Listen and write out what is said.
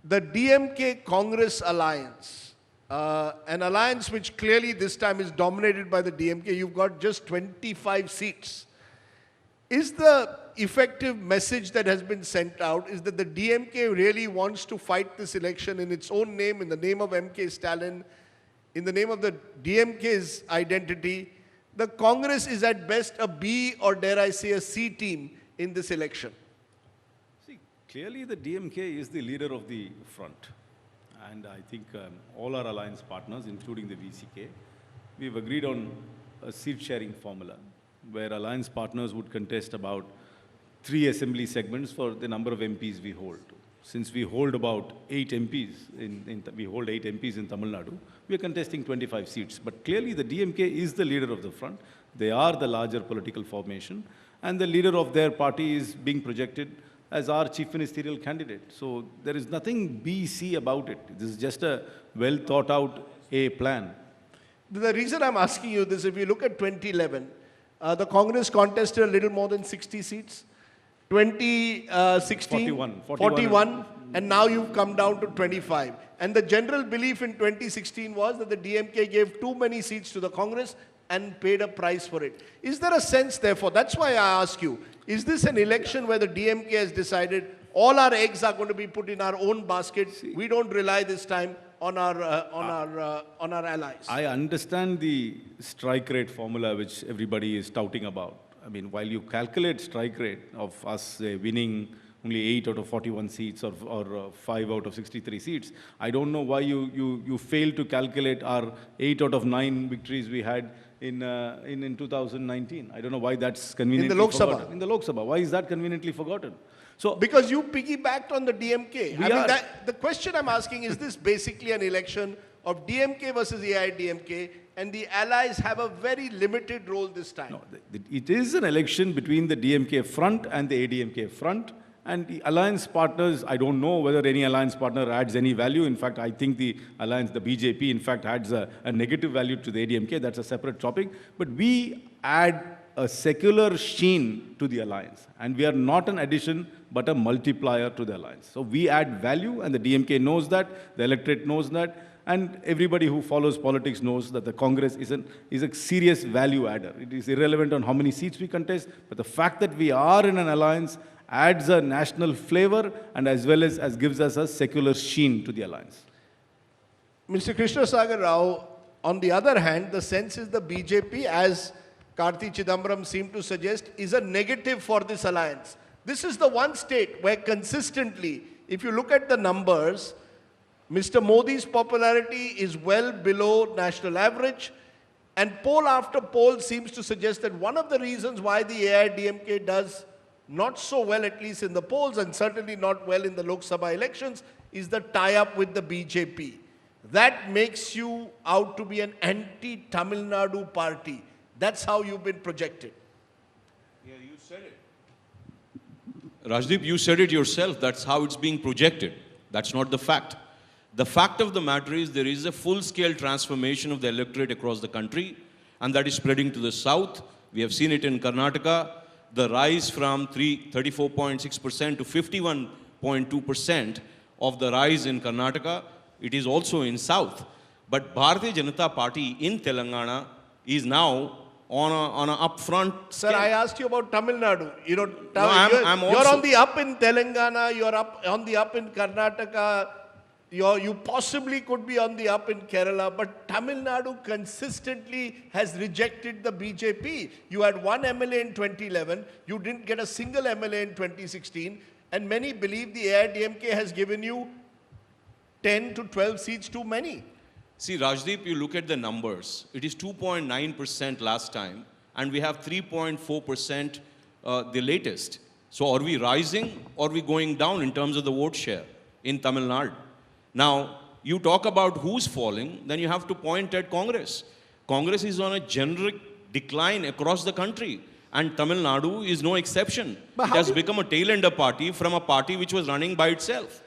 The DMK Congress alliance, an alliance which clearly this time is dominated by the DMK, you've got just 25 seats. Is the effective message that has been sent out is that the DMK really wants to fight this election in its own name, in the name of MK Stalin, in the name of the DMK's identity? The Congress is at best a B or dare I say a C team in this election. See, clearly the DMK is the leader of the front. And I think all our alliance partners, including the VCK, we've agreed on a seat-sharing formula where alliance partners would contest about 3 assembly segments for the number of MPs we hold. Since we hold about 8 MPs, we hold 8 MPs in Tamil Nadu, we are contesting 25 seats. But clearly the DMK is the leader of the front. They are the larger political formation. And the leader of their party is being projected as our chief ministerial candidate. So there is nothing BC about it. This is just a well thought out A plan. The reason I'm asking you this, if you look at 2011, the Congress contested a little more than 60 seats. 2016, 41, and now you've come down to 25. And the general belief in 2016 was that the DMK gave too many seats to the Congress and paid a price for it. Is there a sense, therefore, that's why I ask you, is this an election where the DMK has decided all our eggs are going to be put in our own basket? We don't rely this time on our allies. I understand the strike rate formula which everybody is touting about. I mean, while you calculate strike rate of us winning only 8 out of 41 seats or 5 out of 63 seats, I don't know why you failed to calculate our 8 out of 9 victories we had in 2019. I don't know why that's conveniently forgotten. In the Lok Sabha. Why is that conveniently forgotten? So, because you piggybacked on the DMK. The question I'm asking, is this basically an election of DMK versus AIDMK, and the allies have a very limited role this time? No, it is an election between the DMK front and the ADMK front. And the alliance partners, I don't know whether any alliance partner adds any value. In fact, I think the alliance, the BJP, in fact, adds a negative value to the ADMK. That's a separate topic. But we add a secular sheen to the alliance. And we are not an addition, but a multiplier to the alliance. So we add value, and the DMK knows that, the electorate knows that, and everybody who follows politics knows that the Congress is a serious value adder. It is irrelevant on how many seats we contest, but the fact that we are in an alliance adds a national flavor and as well as gives us a secular sheen to the alliance. Mr. Krishna Sagar Rao, on the other hand, the sense is the BJP, as Karti Chidambaram seemed to suggest, is a negative for this alliance. This is the one state where consistently, if you look at the numbers, Mr. Modi's popularity is well below national average, and poll after poll seems to suggest that one of the reasons why the AIDMK does not so well, at least in the polls, and certainly not well in the Lok Sabha elections, is the tie-up with the BJP. That makes you out to be an anti-Tamil Nadu party. That's how you've been projected. Yeah, you said it. Rajdeep, you said it yourself. That's how it's being projected. That's not the fact. The fact of the matter is there is a full-scale transformation of the electorate across the country, and that is spreading to the south. We have seen it in Karnataka. The rise from 34.6% to 51.2% of the rise in Karnataka, it is also in south. But Bharatiya Janata Party in Telangana is now on an upfront. Sir, I asked you about Tamil Nadu. You know, you're on the up in Telangana, you're on the up in Karnataka, you possibly could be on the up in Kerala, but Tamil Nadu consistently has rejected the BJP. You had one MLA in 2011, you didn't get a single MLA in 2016, and many believe the AIDMK has given you 10 to 12 seats too many. See, Rajdeep, you look at the numbers. It is 2.9% last time, and we have 3.4% the latest. So are we rising or are we going down in terms of the vote share in Tamil Nadu? Now, you talk about who's falling, then you have to point at Congress. Congress is on a generic decline across the country, and Tamil Nadu is no exception. It has become a tail-ender party from a party which was running by itself.